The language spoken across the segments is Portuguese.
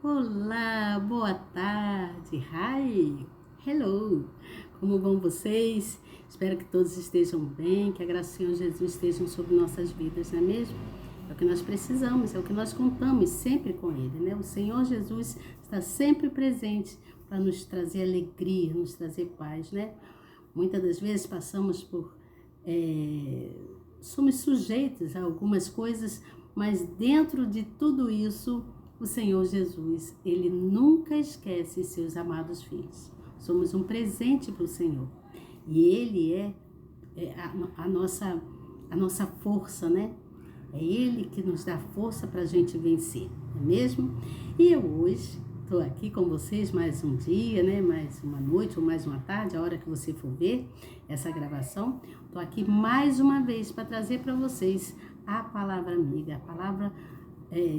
Olá, boa tarde. Hi, hello. Como vão vocês? Espero que todos estejam bem, que a graça do Senhor Jesus esteja sobre nossas vidas, não é mesmo? É o que nós precisamos, é o que nós contamos sempre com Ele, né? O Senhor Jesus está sempre presente para nos trazer alegria, nos trazer paz, né? Muitas das vezes passamos por... somos sujeitos a algumas coisas, mas dentro de tudo isso, o Senhor Jesus, Ele nunca esquece seus amados filhos. Somos um presente para o Senhor. E Ele é a nossa força, né? É Ele que nos dá força para a gente vencer, não é mesmo? E eu hoje estou aqui com vocês mais um dia, né? Mais uma noite ou mais uma tarde, a hora que você for ver essa gravação. Estou aqui mais uma vez para trazer para vocês a palavra amiga, a palavra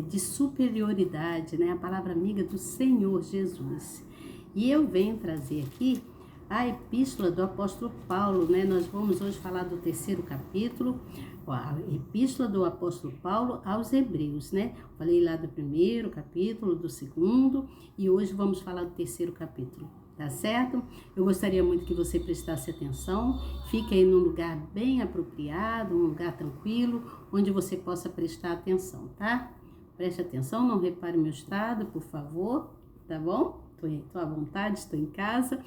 de superioridade, né? A palavra amiga do Senhor Jesus. E eu venho trazer aqui a epístola do apóstolo Paulo, né? Nós vamos hoje falar do terceiro capítulo, a epístola do apóstolo Paulo aos Hebreus, né? Falei lá do primeiro capítulo, do segundo, e hoje vamos falar do terceiro capítulo, tá certo? Eu gostaria muito que você prestasse atenção, fique aí num lugar bem apropriado, um lugar tranquilo, onde você possa prestar atenção, tá? Preste atenção, não repare meu estado, por favor, tá bom? Estou à vontade, estou em casa,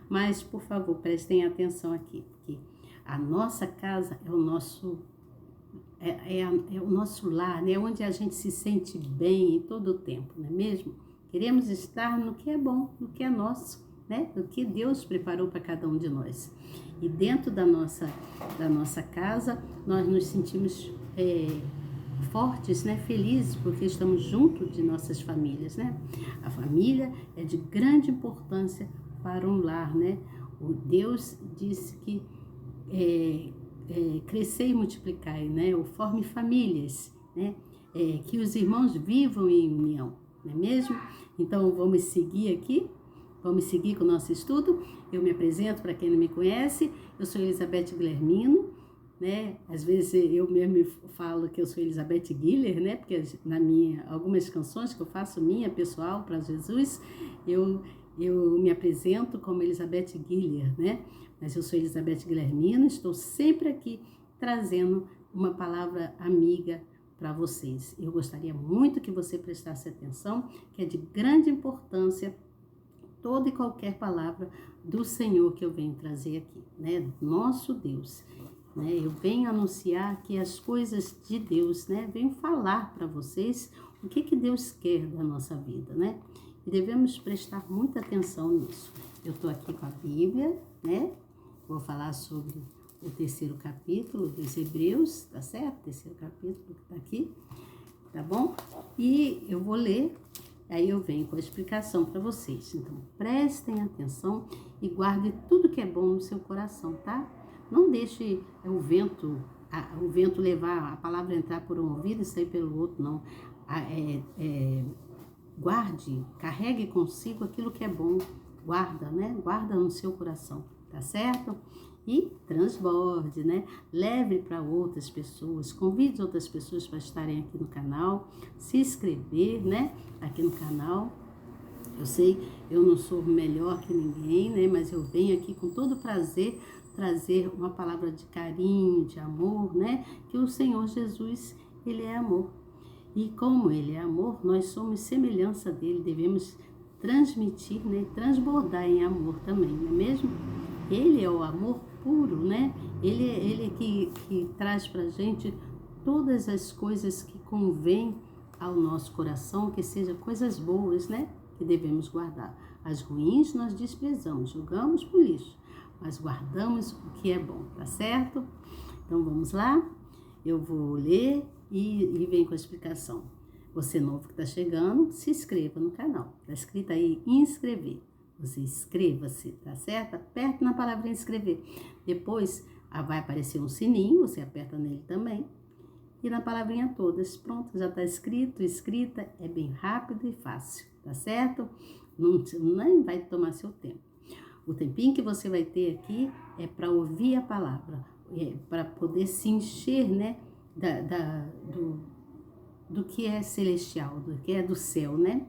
mas, por favor, prestem atenção aqui, porque a nossa casa é o nosso, é o nosso lar, né? Onde a gente se sente bem em todo o tempo, não é mesmo? Queremos estar no que é bom, no que é nosso, né? No que Deus preparou para cada um de nós. E dentro da nossa casa, nós nos sentimos fortes, né, felizes, porque estamos junto de nossas famílias, né? A família é de grande importância para um lar, né? O Deus disse que crescer e multiplicar, né? O forme famílias, né? Que os irmãos vivam em união, não é mesmo? Então vamos seguir aqui. Vamos seguir com o nosso estudo. Eu me apresento para quem não me conhece. Eu sou Elizabeth Guilhermino, né? Às vezes eu mesmo falo que eu sou Elizabeth Guiller, né? Porque algumas canções que eu faço minha pessoal para Jesus, eu me apresento como Elizabeth Guiller, né? Mas eu sou Elizabeth Guilhermino, estou sempre aqui trazendo uma palavra amiga para vocês. Eu gostaria muito que você prestasse atenção, que é de grande importância toda e qualquer palavra do Senhor que eu venho trazer aqui, né? Nosso Deus, né? Eu venho anunciar aqui as coisas de Deus, né? Venho falar para vocês o que Deus quer da nossa vida, né? E devemos prestar muita atenção nisso. Eu estou aqui com a Bíblia, né? Vou falar sobre o terceiro capítulo dos Hebreus, tá certo? Terceiro capítulo que tá aqui, tá bom? E eu vou ler. Aí eu venho com a explicação para vocês. Então, prestem atenção e guardem tudo que é bom no seu coração, tá? Não deixe o vento levar, a palavra entrar por um ouvido e sair pelo outro, não. Guarde, carregue consigo aquilo que é bom. Guarda, né? Guarda no seu coração, tá certo? E transborde, né? Leve para outras pessoas, convide outras pessoas para estarem aqui no canal, se inscrever, né? Aqui no canal. Eu sei, eu não sou melhor que ninguém, né? Mas eu venho aqui com todo prazer trazer uma palavra de carinho, de amor, né? Que o Senhor Jesus, Ele é amor. E como Ele é amor, nós somos semelhança dEle, devemos transmitir, né? Transbordar em amor também, não é mesmo? Ele é o amor puro, né? Ele é que traz pra gente todas as coisas que convêm ao nosso coração, que sejam coisas boas, né? Que devemos guardar. As ruins nós desprezamos, jogamos pro lixo, mas guardamos o que é bom, tá certo? Então vamos lá? Eu vou ler e venho com a explicação. Você novo que está chegando, se inscreva no canal. Tá escrito aí inscrever. Você inscreva-se, tá certo? Aperte na palavra inscrever. Depois vai aparecer um sininho, você aperta nele também. E na palavrinha todas, pronto, já está escrito, escrita, é bem rápido e fácil, tá certo? Não, nem vai tomar seu tempo. O tempinho que você vai ter aqui é para ouvir a palavra, para poder se encher, né, do que é celestial, do que é do céu, né?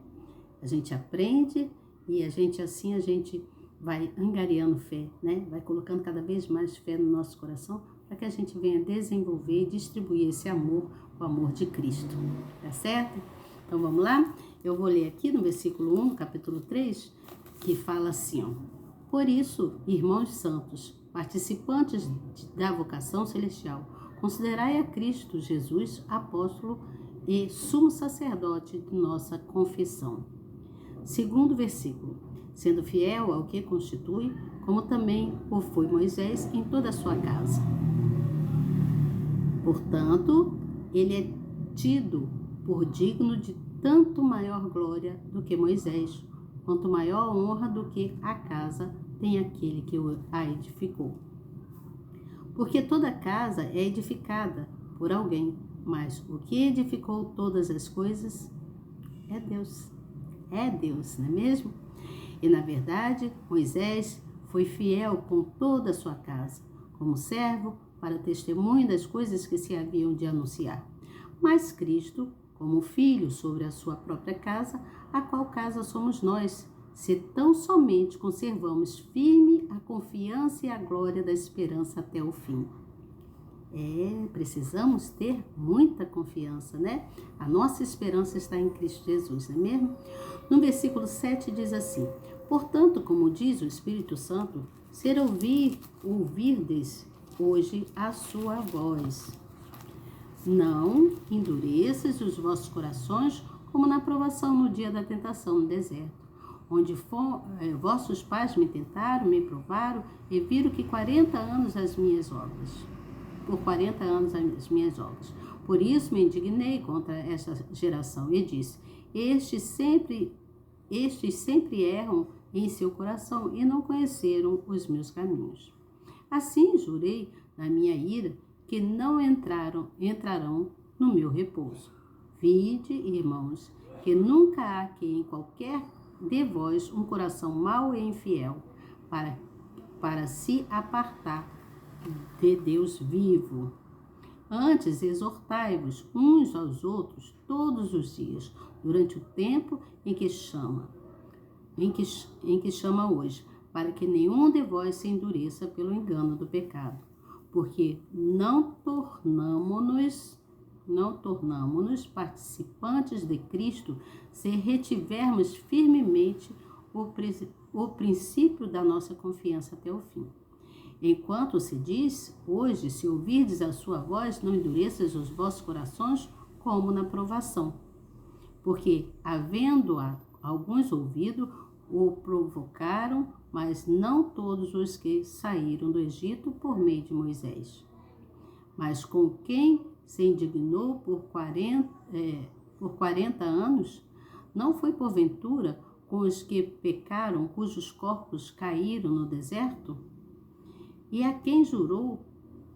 A gente aprende e a gente vai angariando fé, né? Vai colocando cada vez mais fé no nosso coração para que a gente venha desenvolver e distribuir esse amor, o amor de Cristo. Tá certo? Então vamos lá? Eu vou ler aqui no versículo 1, capítulo 3, que fala assim, ó. Por isso, irmãos santos, participantes da vocação celestial, considerai a Cristo Jesus, apóstolo e sumo sacerdote de nossa confissão. Segundo versículo, sendo fiel ao que constitui, como também o foi Moisés em toda a sua casa. Portanto, ele é tido por digno de tanto maior glória do que Moisés, quanto maior honra do que a casa tem aquele que a edificou. Porque toda casa é edificada por alguém, mas o que edificou todas as coisas é Deus. É Deus, não é mesmo? E na verdade, Moisés foi fiel com toda a sua casa, como servo para testemunho das coisas que se haviam de anunciar. Mas Cristo, como filho sobre a sua própria casa, a qual casa somos nós, se tão somente conservamos firme a confiança e a glória da esperança até o fim. Precisamos ter muita confiança, né? A nossa esperança está em Cristo Jesus, não é mesmo? No versículo 7 diz assim, portanto, como diz o Espírito Santo, ser ouvirdes hoje a sua voz. Não endureças os vossos corações como na provação no dia da tentação no deserto, onde vossos pais me tentaram, me provaram e viram que 40 anos as minhas obras. Por isso me indignei contra esta geração e disse, estes sempre erram em seu coração e não conheceram os meus caminhos. Assim jurei na minha ira que não entrarão no meu repouso. Vide, irmãos, que nunca há que em qualquer de vós um coração mau e infiel para se apartar de Deus vivo. Antes, exortai-vos uns aos outros todos os dias, durante o tempo em que chama hoje, para que nenhum de vós se endureça pelo engano do pecado. Porque não tornamo-nos participantes de Cristo se retivermos firmemente o princípio da nossa confiança até o fim. Enquanto se diz, hoje, se ouvirdes a sua voz, não endureças os vossos corações como na provação. Porque, havendo alguns ouvido, o provocaram, mas não todos os que saíram do Egito por meio de Moisés. Mas com quem se indignou por 40 anos, não foi porventura com os que pecaram, cujos corpos caíram no deserto? E a quem jurou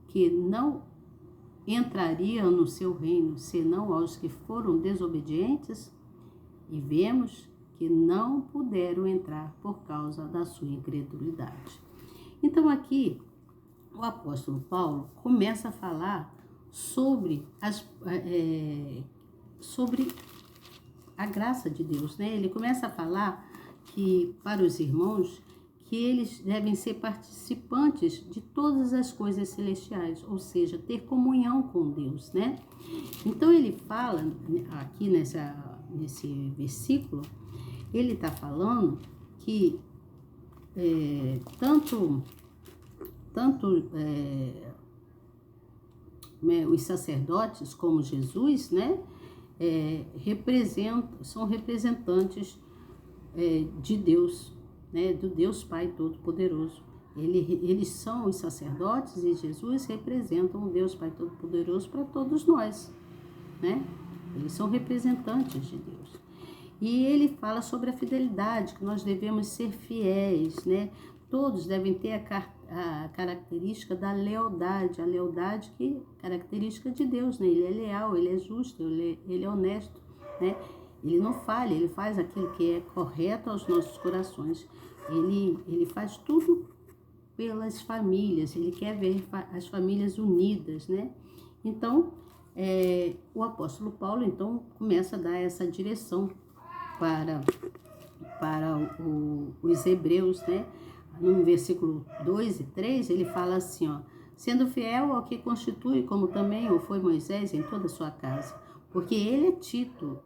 que não entrariam no seu reino, senão aos que foram desobedientes? E vemos que não puderam entrar por causa da sua incredulidade. Então aqui, o apóstolo Paulo começa a falar sobre a graça de Deus, né? Ele começa a falar que, para os irmãos, que eles devem ser participantes de todas as coisas celestiais, ou seja, ter comunhão com Deus, né? Então ele fala aqui nesse versículo, ele está falando que os sacerdotes como Jesus, né, são representantes de Deus, né, do Deus Pai Todo-Poderoso. Eles são os sacerdotes e Jesus representam o Deus Pai Todo-Poderoso para todos nós, né? Eles são representantes de Deus. E ele fala sobre a fidelidade, que nós devemos ser fiéis, né? Todos devem ter a característica da lealdade, a lealdade que é característica de Deus, né? Ele é leal, ele é justo, ele é honesto, né? Ele não falha, ele faz aquilo que é correto aos nossos corações. Ele faz tudo pelas famílias, ele quer ver as famílias unidas, né? Então, o apóstolo Paulo, então, começa a dar essa direção para, os hebreus, né? No versículo 2 e 3, ele fala assim, ó, sendo fiel ao que constitui, como também o foi Moisés em toda a sua casa, porque ele é tido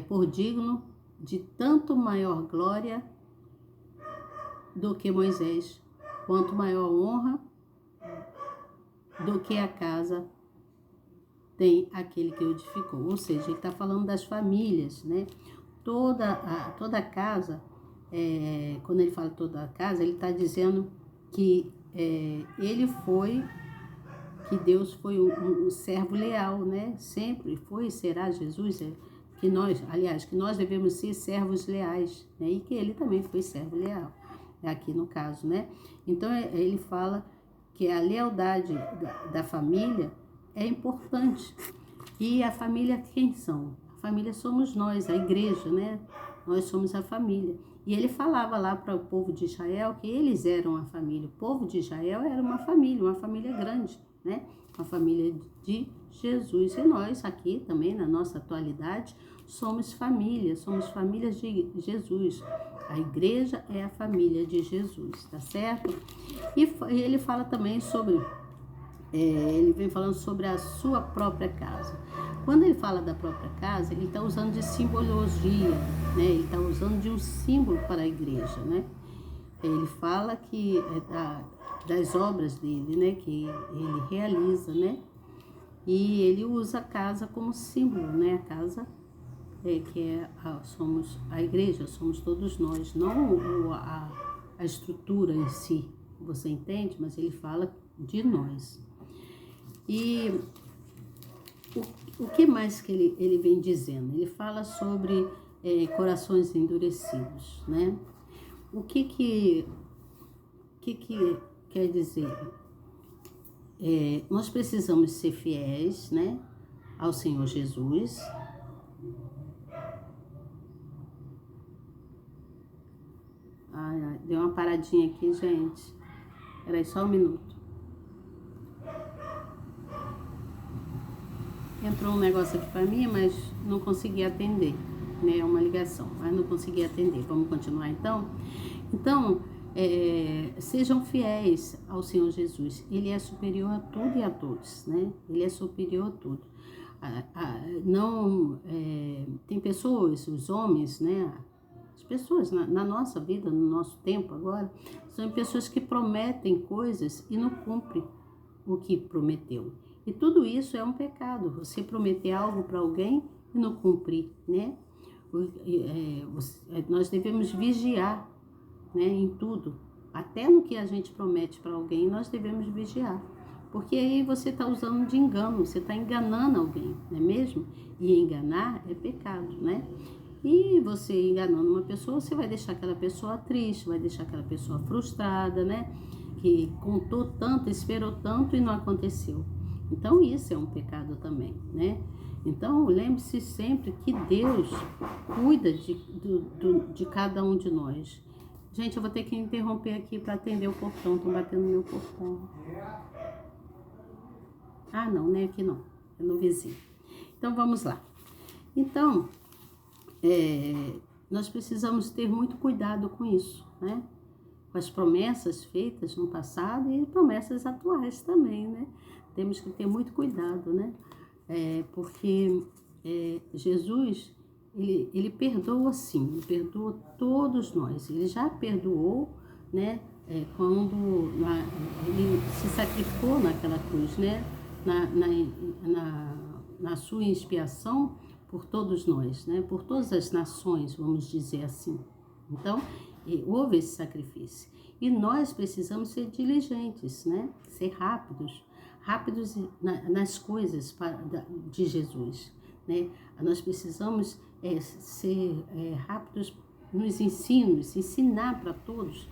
por digno de tanto maior glória do que Moisés, quanto maior honra do que a casa tem aquele que o edificou. Ou seja, ele está falando das famílias, né? Toda a casa, quando ele fala toda a casa, ele está dizendo que que Deus foi um servo leal, né? Sempre foi e será Jesus, que nós devemos ser servos leais, né? E que ele também foi servo leal, aqui no caso, né? Então, ele fala que a lealdade da família é importante. E a família quem são? A família somos nós, a igreja, né? Nós somos a família. E ele falava lá para o povo de Israel que eles eram a família. O povo de Israel era uma família grande, né? Uma família de Jesus. E nós aqui também, na nossa atualidade, somos famílias de Jesus. A igreja é a família de Jesus, tá certo? E ele fala também sobre... ele vem falando sobre a sua própria casa. Quando ele fala da própria casa, ele está usando de simbologia, né? Ele está usando de um símbolo para a igreja, né? Ele fala que das obras dele, né? Que ele realiza, né? E ele usa a casa como símbolo, né? A casa somos a igreja, somos todos nós, não a estrutura em si, você entende? Mas ele fala de nós. E o que mais que ele vem dizendo? Ele fala sobre corações endurecidos, né? O que quer dizer? Nós precisamos ser fiéis, né, ao Senhor Jesus. Deu uma paradinha aqui, gente. Espera aí só um minuto. Entrou um negócio aqui para mim, mas não consegui atender, né? Uma ligação, mas não consegui atender. Vamos continuar então? Então, sejam fiéis ao Senhor Jesus. Ele é superior a tudo e a todos, né? Ele é superior a tudo. Tem pessoas, os homens, né? As pessoas na nossa vida, no nosso tempo agora, são pessoas que prometem coisas e não cumprem o que prometeu. E tudo isso é um pecado, você prometer algo para alguém e não cumprir, né? Nós devemos vigiar, né, em tudo, até no que a gente promete para alguém, nós devemos vigiar. Porque aí você está usando de engano, você está enganando alguém, não é mesmo? E enganar é pecado, né? E você enganando uma pessoa, você vai deixar aquela pessoa triste, vai deixar aquela pessoa frustrada, né? Que contou tanto, esperou tanto e não aconteceu. Então isso é um pecado também, né? Então lembre-se sempre que Deus cuida de cada um de nós. Gente, eu vou ter que interromper aqui para atender o portão, estão batendo no meu portão. Ah, não, né? Aqui não, é no vizinho. Então vamos lá. Então, nós precisamos ter muito cuidado com isso, né? Com as promessas feitas no passado e promessas atuais também, né? Temos que ter muito cuidado, né? Porque Jesus, ele perdoa sim, ele perdoa todos nós. Ele já perdoou, né? Quando ele se sacrificou naquela cruz, né? Na sua expiação por todos nós, né? Por todas as nações, vamos dizer assim. Então, houve esse sacrifício. E nós precisamos ser diligentes, né? Ser rápidos nas coisas de Jesus, né? Nós precisamos ser rápidos nos ensinos, ensinar para todos,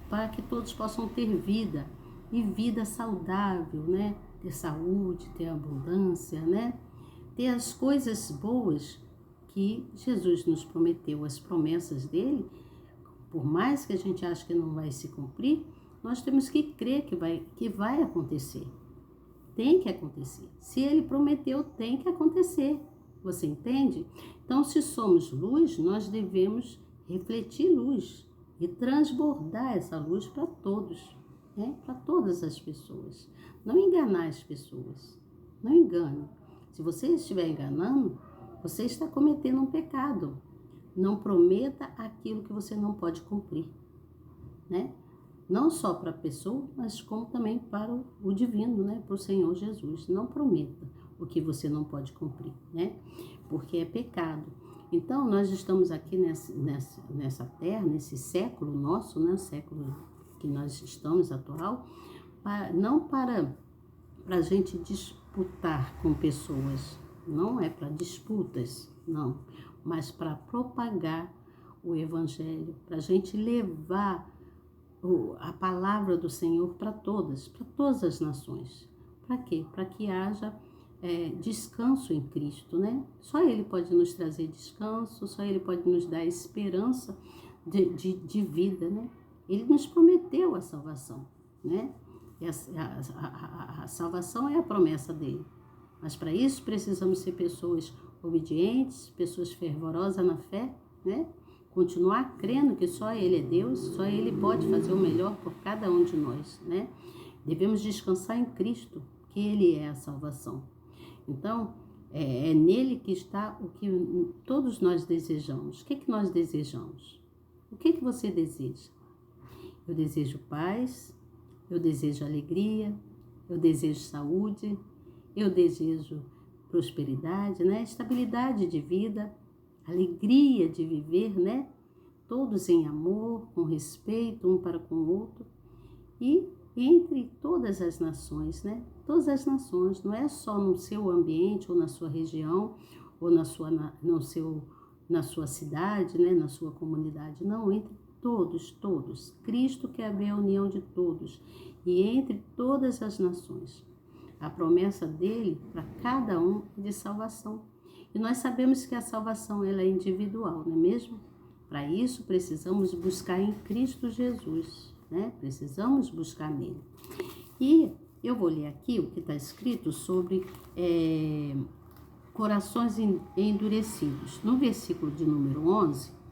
para que todos possam ter vida, e vida saudável, né? Ter saúde, ter abundância, né? Ter as coisas boas que Jesus nos prometeu, as promessas dele. Por mais que a gente ache que não vai se cumprir, nós temos que crer que vai acontecer. Tem que acontecer. Se ele prometeu, tem que acontecer. Você entende? Então, se somos luz, nós devemos refletir luz e transbordar essa luz para todos, né? Para todas as pessoas. Não enganar as pessoas. Não engane. Se você estiver enganando, você está cometendo um pecado. Não prometa aquilo que você não pode cumprir, né? Não só para a pessoa, mas como também para o divino, né? Para o Senhor Jesus. Não prometa o que você não pode cumprir, né? Porque é pecado. Então, nós estamos aqui nessa terra, nesse século nosso, né? Século que nós estamos atual, não para a gente disputar com pessoas, não é para disputas, não, mas para propagar o Evangelho, para a gente levar a palavra do Senhor para todas as nações. Para quê? Para que haja descanso em Cristo, né? Só Ele pode nos trazer descanso, só Ele pode nos dar esperança de vida, né? Ele nos prometeu a salvação, né? E a salvação é a promessa dele. Mas para isso precisamos ser pessoas obedientes, pessoas fervorosas na fé, né? Continuar crendo que só Ele é Deus, só Ele pode fazer o melhor por cada um de nós, né? Devemos descansar em Cristo, que Ele é a salvação. Então, é nele que está o que todos nós desejamos. O que nós desejamos? O que você deseja? Eu desejo paz, eu desejo alegria, eu desejo saúde, eu desejo prosperidade, né? Estabilidade de vida, alegria de viver, né? Todos em amor, com respeito um para com o outro. E entre todas as nações, né? Todas as nações, não é só no seu ambiente ou na sua região ou na sua cidade, né? Na sua comunidade, não, entre todos. Cristo quer ver a união de todos e entre todas as nações. A promessa dele para cada um é de salvação. E nós sabemos que a salvação ela é individual, não é mesmo? Para isso precisamos buscar em Cristo Jesus, né? Precisamos buscar nele. E eu vou ler aqui o que está escrito sobre corações endurecidos. No versículo de número 11,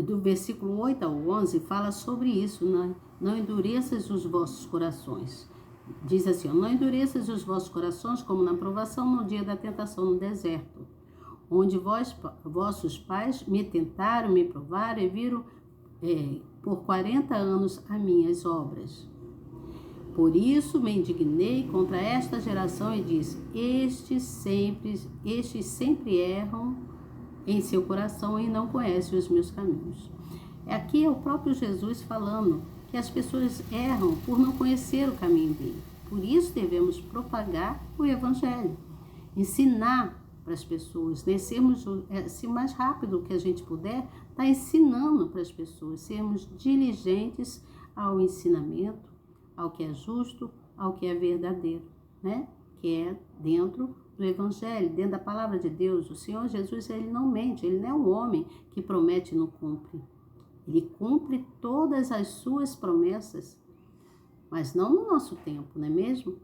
do versículo 8 ao 11, fala sobre isso, né? Não endureças os vossos corações. Diz assim, não endureças os vossos corações como na provação no dia da tentação no deserto, onde vossos pais me tentaram, me provaram e viram por 40 anos as minhas obras. Por isso me indignei contra esta geração e disse, estes sempre erram em seu coração e não conhecem os meus caminhos. Aqui é o próprio Jesus falando que as pessoas erram por não conhecer o caminho dele. Por isso devemos propagar o Evangelho, ensinar para as pessoas, né? Sermos, se mais rápido que a gente puder, tá ensinando para as pessoas, sermos diligentes ao ensinamento, ao que é justo, ao que é verdadeiro, né? Que é dentro do Evangelho, dentro da palavra de Deus. O Senhor Jesus, ele não mente, ele não é um homem que promete e não cumpre. Ele cumpre todas as suas promessas, mas não no nosso tempo, não é mesmo?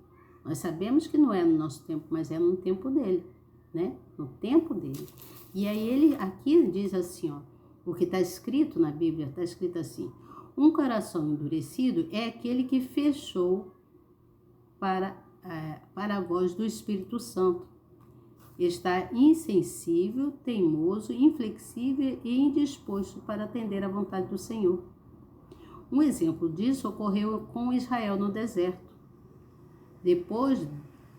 Nós sabemos que não é no nosso tempo, mas é no tempo dele, né? No tempo dele. E aí ele aqui diz assim, ó, o que está escrito na Bíblia, está escrito assim, um coração endurecido é aquele que fechou para a voz do Espírito Santo. Está insensível, teimoso, inflexível e indisposto para atender à vontade do Senhor. Um exemplo disso ocorreu com Israel no deserto. Depois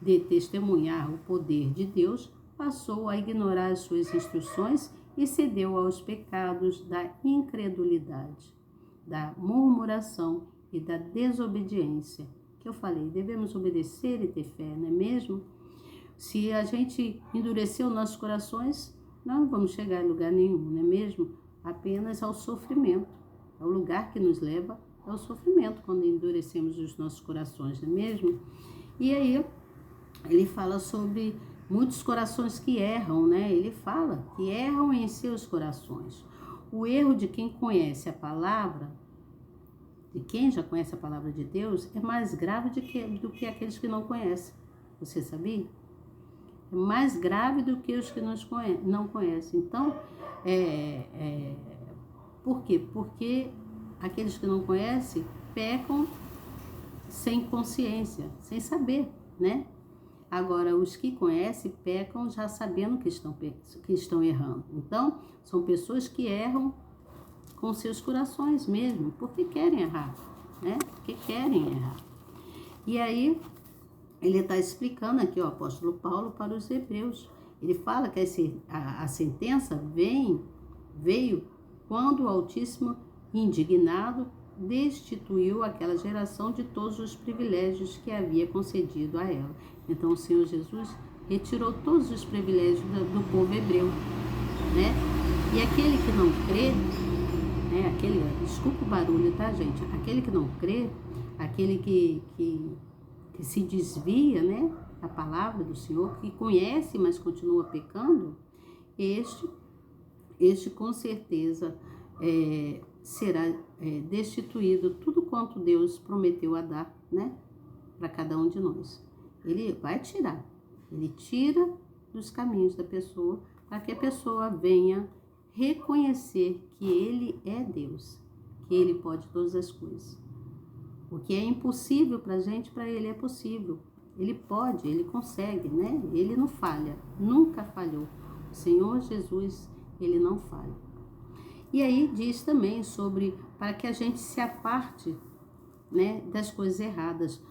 de testemunhar o poder de Deus, passou a ignorar as suas instruções e cedeu aos pecados da incredulidade, da murmuração e da desobediência. Que eu falei, devemos obedecer e ter fé, não é mesmo? Se a gente endurecer os nossos corações, nós não vamos chegar a lugar nenhum, não é mesmo? Apenas ao sofrimento. É o lugar que nos leva ao sofrimento quando endurecemos os nossos corações, não é mesmo? E aí, ele fala sobre muitos corações que erram, né? Ele fala que erram em seus corações. O erro de quem conhece a palavra, de quem já conhece a palavra de Deus, é mais grave do que aqueles que não conhecem. Você sabia? é mais grave do que os que não conhecem. Então, por quê? Porque aqueles que não conhecem pecam sem consciência, sem saber, né? Agora, os que conhecem pecam já sabendo que estão errando. Então, são pessoas que erram com seus corações mesmo, porque querem errar, né? Porque querem errar. E aí, ele está explicando aqui, o apóstolo Paulo, para os hebreus. Ele fala que a sentença veio quando o Altíssimo, indignado, destituiu aquela geração de todos os privilégios que havia concedido a ela. Então, o Senhor Jesus retirou todos os privilégios do povo hebreu, né? E aquele que não crê, né? Desculpa o barulho, tá, gente? Aquele que não crê, aquele que se desvia, né, da palavra do Senhor, que conhece, mas continua pecando, este com certeza será destituído tudo quanto Deus prometeu a dar, né, para cada um de nós. Ele vai tirar, ele tira dos caminhos da pessoa, para que a pessoa venha reconhecer que ele é Deus, que ele pode todas as coisas. O que é impossível para a gente, para ele é possível. Ele pode, ele consegue, né? Ele não falha, nunca falhou. O Senhor Jesus, ele não falha. E aí diz também sobre, para que a gente se aparte, né, das coisas erradas.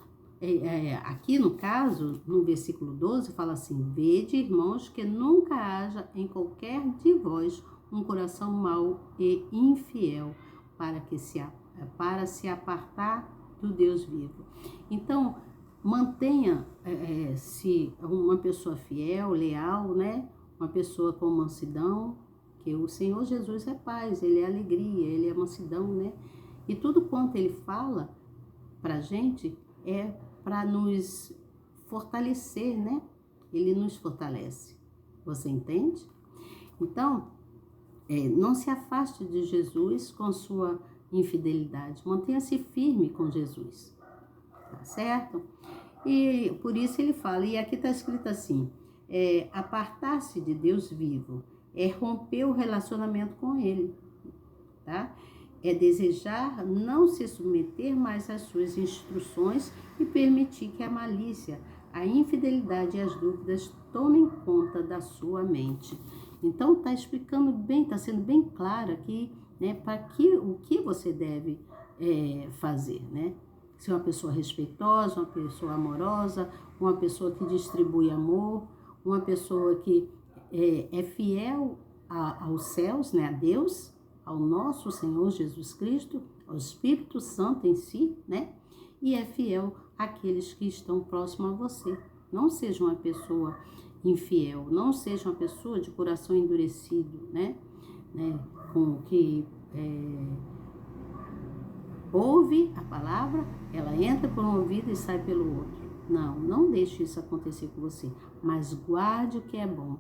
Aqui no caso, no versículo 12, fala assim: vede, irmãos, que nunca haja em qualquer de vós um coração mau e infiel, para se apartar do Deus vivo. Então, mantenha-se uma pessoa fiel, leal, né? Uma pessoa com mansidão, que o Senhor Jesus é paz, ele é alegria, ele é mansidão, né? E tudo quanto ele fala pra gente é para nos fortalecer, né? Ele nos fortalece. Você entende? Então, não se afaste de Jesus com sua infidelidade. Mantenha-se firme com Jesus, tá certo? E por isso ele fala, e aqui está escrito assim, apartar-se de Deus vivo, romper o relacionamento com ele, tá? É desejar não se submeter mais às suas instruções e permitir que a malícia, a infidelidade e as dúvidas tomem conta da sua mente. Então está explicando bem, está sendo bem claro aqui, né, o que você deve fazer, né? Ser uma pessoa respeitosa, uma pessoa amorosa, uma pessoa que distribui amor, uma pessoa que é fiel aos céus, né, a Deus, ao nosso Senhor Jesus Cristo, ao Espírito Santo em si, né? E é fiel àqueles que estão próximos a você. Não seja uma pessoa infiel, não seja uma pessoa de coração endurecido, né? Com que ouve a palavra, ela entra por um ouvido e sai pelo outro. Não deixe isso acontecer com você, mas guarde o que é bom,